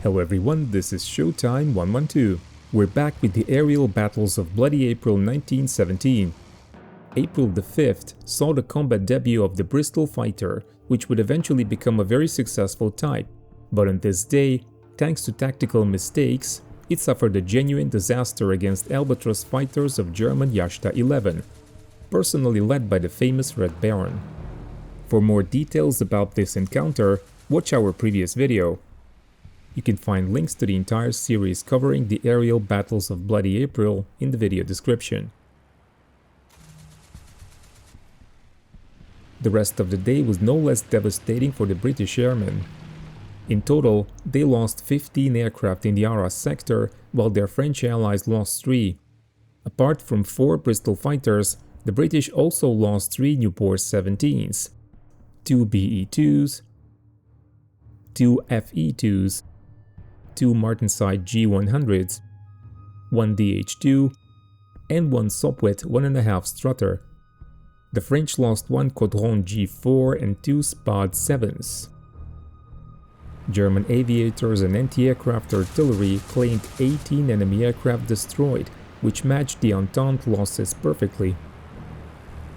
Hello everyone, this is Showtime 112. We're back with the aerial battles of Bloody April 1917. April the 5th saw the combat debut of the Bristol Fighter, which would eventually become a very successful type. But on this day, thanks to tactical mistakes, it suffered a genuine disaster against Albatros fighters of German Jastas 11, personally led by the famous Red Baron. For more details about this encounter, watch our previous video. You can find links to the entire series covering the aerial battles of Bloody April in the video description. The rest of the day was no less devastating for the British airmen. In total, they lost 15 aircraft in the Arras sector, while their French allies lost 3. Apart from 4 Bristol Fighters, the British also lost 3 Nieuport 17s, 2 BE-2s, 2 FE-2s, 2 Martinsyde G100s, 1 DH-2, and 1 Sopwith 1.5 strutter. The French lost 1 Squadron G4 and 2 Spad 7s. German aviators and anti-aircraft artillery claimed 18 enemy aircraft destroyed, which matched the Entente losses perfectly.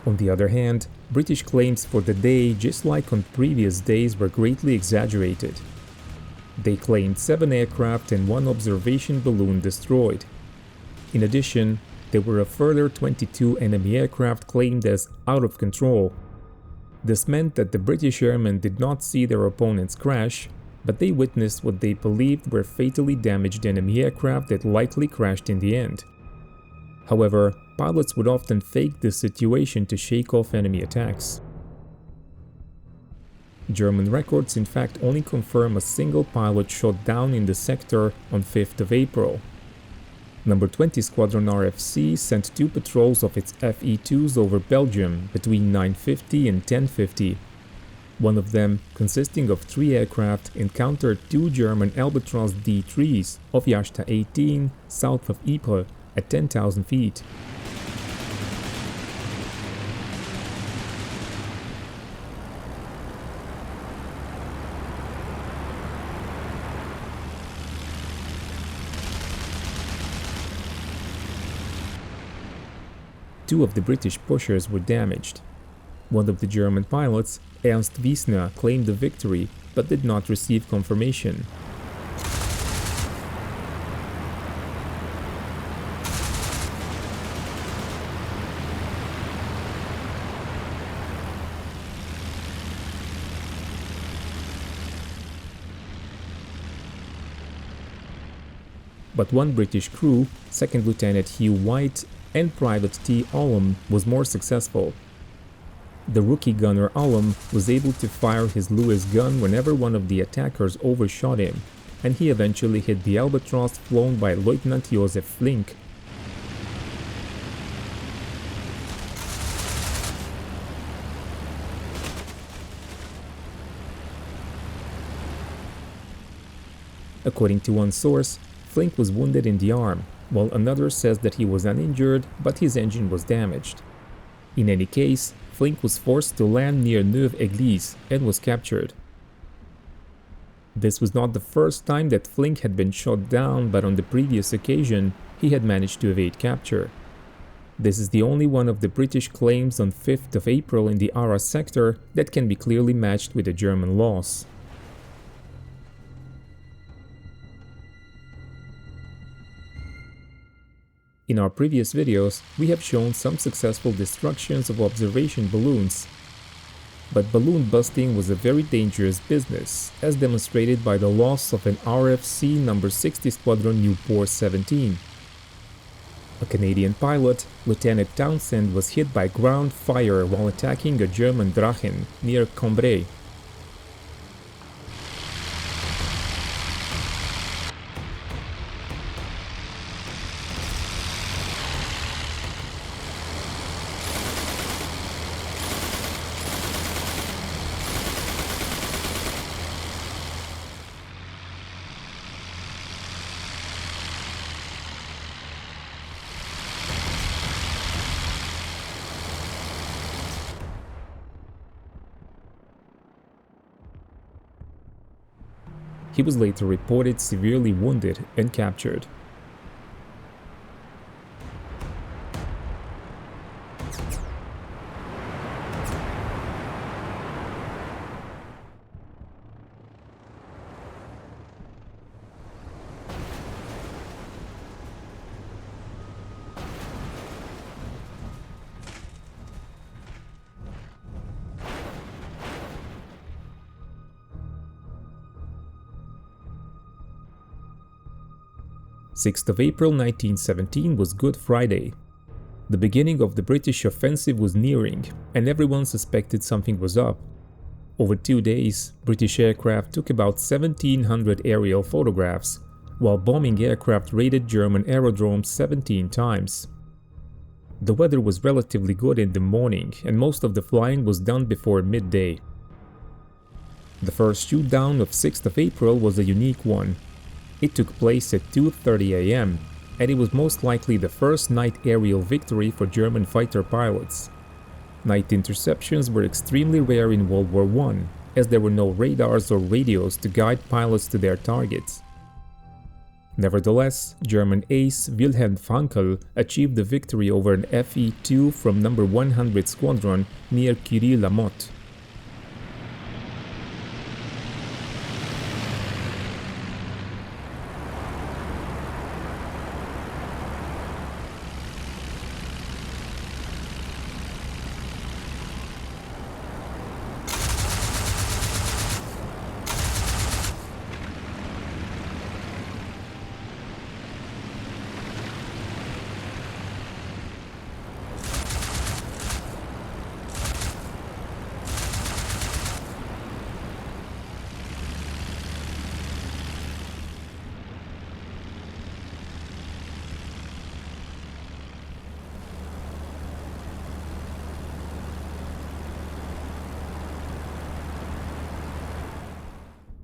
On the other hand, British claims for the day, just like on previous days, were greatly exaggerated. They claimed 7 aircraft and 1 observation balloon destroyed. In addition, there were a further 22 enemy aircraft claimed as out of control. This meant that the British airmen did not see their opponents crash, but they witnessed what they believed were fatally damaged enemy aircraft that likely crashed in the end. However, pilots would often fake this situation to shake off enemy attacks. German records in fact only confirm a single pilot shot down in the sector on 5th of April. Number 20 Squadron RFC sent 2 patrols of its FE-2s over Belgium between 9:50 and 10:50. One of them, consisting of 3 aircraft, encountered 2 German Albatros D.IIIs of Jastas 18 south of Ypres at 10,000 feet. Two of the British pushers were damaged. One of the German pilots, Ernst Wiesner, claimed the victory, but did not receive confirmation. But one British crew, 2nd Lieutenant Hugh White and Private T. Ullum, was more successful. The rookie gunner Ullum was able to fire his Lewis gun whenever one of the attackers overshot him, and he eventually hit the Albatros flown by Lieutenant Josef Flink. According to one source, Flink was wounded in the arm, while another says that he was uninjured but his engine was damaged. In any case, Flink was forced to land near Neuve-Église and was captured. This was not the first time that Flink had been shot down, but on the previous occasion, he had managed to evade capture. This is the only one of the British claims on 5th of April in the Arras sector that can be clearly matched with a German loss. In our previous videos, we have shown some successful destructions of observation balloons. But balloon busting was a very dangerous business, as demonstrated by the loss of an RFC No. 60 Squadron Nieuport 17. A Canadian pilot, Lieutenant Townsend, was hit by ground fire while attacking a German Drachen near Cambrai. He was later reported severely wounded and captured. April 6, 1917 was Good Friday. The beginning of the British offensive was nearing, and everyone suspected something was up. Over 2 days, British aircraft took about 1,700 aerial photographs, while bombing aircraft raided German aerodromes 17 times. The weather was relatively good in the morning, and most of the flying was done before midday. The first shoot-down of 6th of April was a unique one. It took place at 2:30 a.m., and it was most likely the first night aerial victory for German fighter pilots. Night interceptions were extremely rare in World War I, as there were no radars or radios to guide pilots to their targets. Nevertheless, German ace Wilhelm Frankl achieved the victory over an Fe-2 from No. 100 Squadron near Curie-la-Motte.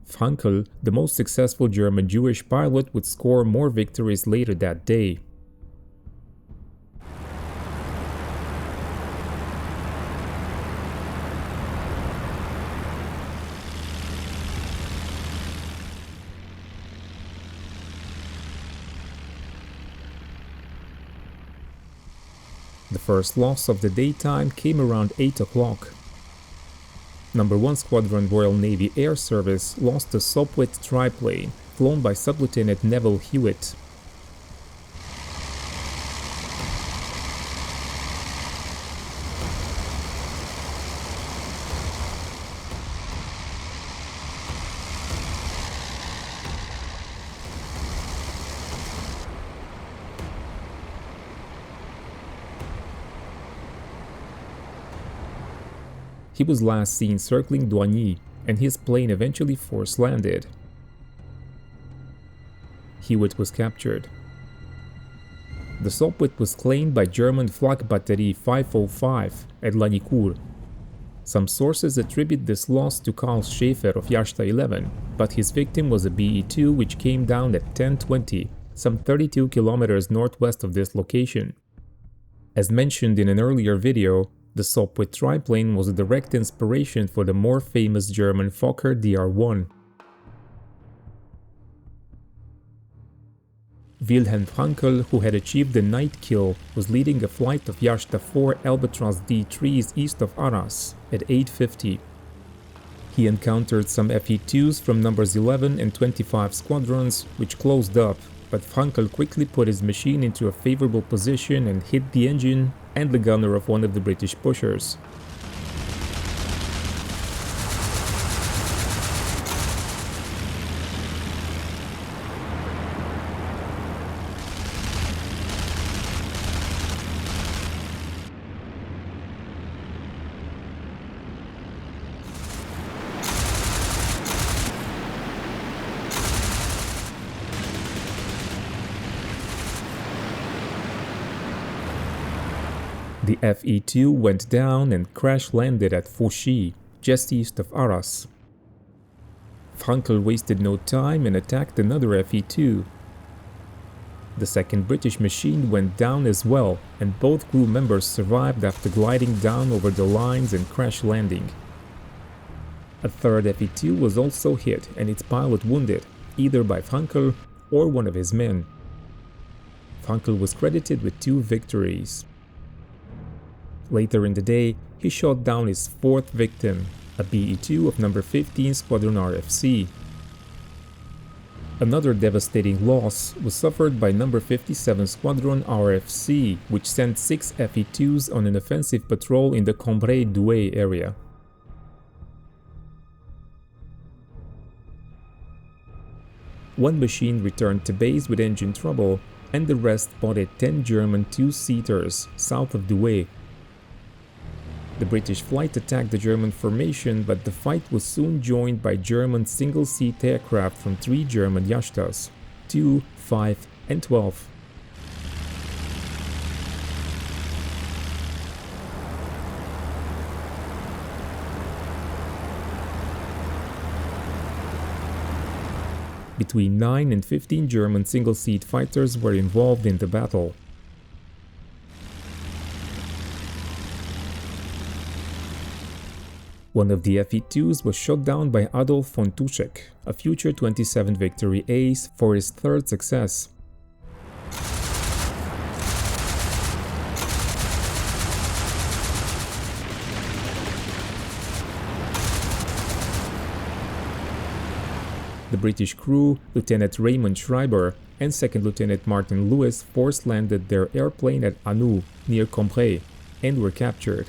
Frankl, the most successful German Jewish pilot, would score more victories later that day. The first loss of the daytime came around 8 o'clock. No. 1 Squadron Royal Navy Air Service lost a Sopwith Triplane, flown by Sub-Lieutenant Neville Hewitt. He was last seen circling Douagny, and his plane eventually force-landed. Hewitt was captured. The Sopwith was claimed by German Flak Batterie 505 at Lagnicourt. Some sources attribute this loss to Karl Schäfer of Jasta 11, but his victim was a BE-2 which came down at 10:20, some 32 kilometers northwest of this location. As mentioned in an earlier video, the Sopwith triplane was a direct inspiration for the more famous German Fokker Dr.1. Wilhelm Frankl, who had achieved the night kill, was leading a flight of Jasta 4 Albatros D.IIIs east of Arras at 8:50. He encountered some Fe-2s from numbers 11 and 25 squadrons, which closed up, but Frankl quickly put his machine into a favorable position and hit the engine and the gunner of one of the British pushers. The Fe-2 went down and crash-landed at Fauchy, just east of Arras. Frankl wasted no time and attacked another Fe-2. The second British machine went down as well, and both crew members survived after gliding down over the lines and crash-landing. A third Fe-2 was also hit and its pilot wounded, either by Frankl or one of his men. Frankl was credited with 2 victories. Later in the day, he shot down his 4th victim, a BE-2 of number 15 Squadron RFC. Another devastating loss was suffered by number 57 Squadron RFC, which sent 6 Fe-2s on an offensive patrol in the Cambrai-Douai area. One machine returned to base with engine trouble, and the rest spotted 10 German 2-seaters south of Douai. The British flight attacked the German formation, but the fight was soon joined by German single-seat aircraft from 3 German Jastas, 2, 5, and 12. Between 9 and 15 German single-seat fighters were involved in the battle. One of the Fe-2s was shot down by Adolf von Tuschek, a future 27 Victory ace, for his 3rd success. The British crew, Lieutenant Raymond Schreiber and 2nd Lieutenant Martin Lewis, force-landed their airplane at Anou, near Cambrai, and were captured.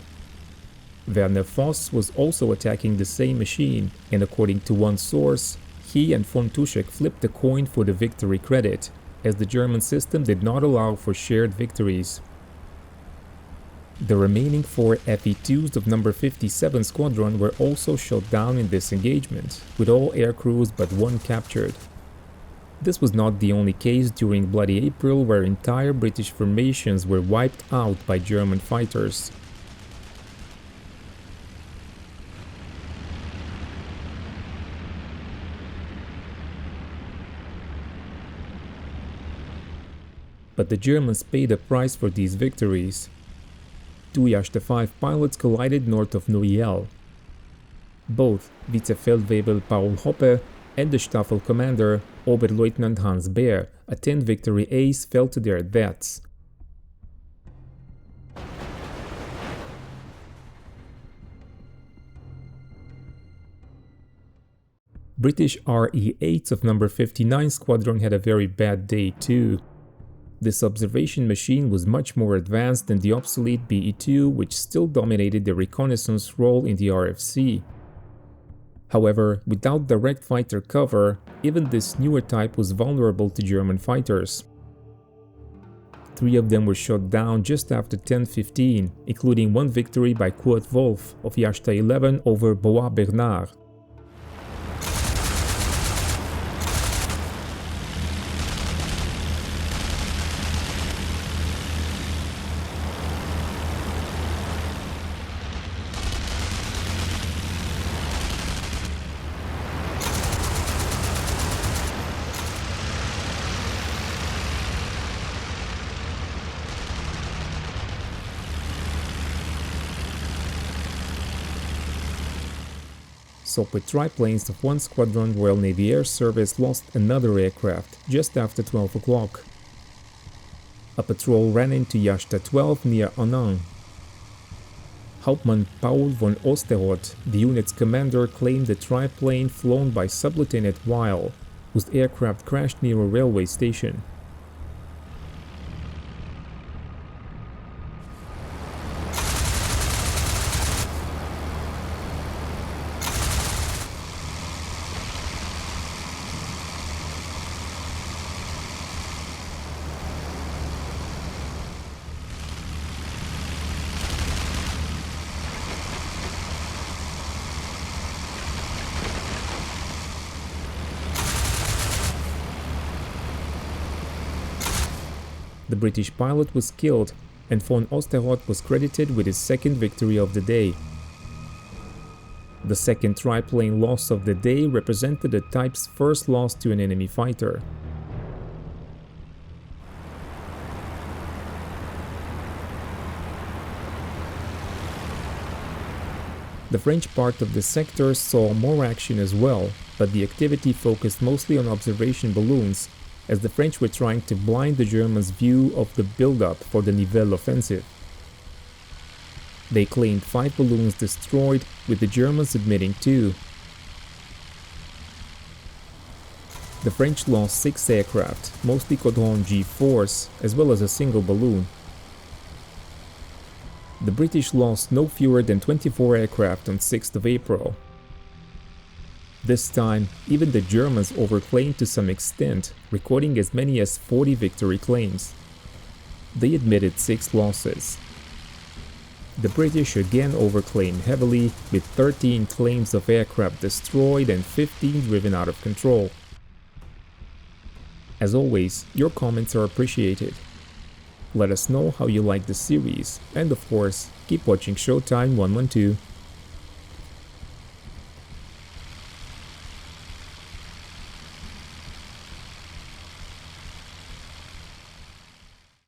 Werner Voss was also attacking the same machine, and according to one source, he and von Tuschek flipped a coin for the victory credit, as the German system did not allow for shared victories. The remaining 4 Fe-2s of number 57 Squadron were also shot down in this engagement, with all aircrews but 1 captured. This was not the only case during Bloody April where entire British formations were wiped out by German fighters. But the Germans paid a price for these victories. 2 Jasta 5 pilots collided north of Noyelles. Both Vizefeldwebel Paul Hoppe and the Staffel commander Oberleutnant Hans Baer, a 10 Victory ace, fell to their deaths. British RE-8s of number 59 Squadron had a very bad day too. This observation machine was much more advanced than the obsolete BE-2, which still dominated the reconnaissance role in the RFC. However, without direct fighter cover, even this newer type was vulnerable to German fighters. 3 of them were shot down just after 10:15, including 1 victory by Kurt Wolf of Jasta 11 over Bois Bernard. Sopwith Triplanes of 1 Squadron Royal Navy Air Service lost another aircraft just after 12 o'clock. A patrol ran into Jasta 12 near Annan. Hauptmann Paul von Osterroth, the unit's commander, claimed the triplane flown by Sub-Lieutenant Weil, whose aircraft crashed near a railway station. The British pilot was killed, and von Osterroth was credited with his 2nd victory of the day. The 2nd triplane loss of the day represented the type's first loss to an enemy fighter. The French part of the sector saw more action as well, but the activity focused mostly on observation balloons, as the French were trying to blind the Germans' view of the build-up for the Nivelle offensive. They claimed 5 balloons destroyed, with the Germans admitting 2. The French lost 6 aircraft, mostly Caudron G4s, as well as a single balloon. The British lost no fewer than 24 aircraft on 6th of April. This time, even the Germans overclaimed to some extent, recording as many as 40 victory claims. They admitted 6 losses. The British again overclaimed heavily, with 13 claims of aircraft destroyed and 15 driven out of control. As always, your comments are appreciated. Let us know how you like the series, and of course, keep watching Showtime 112.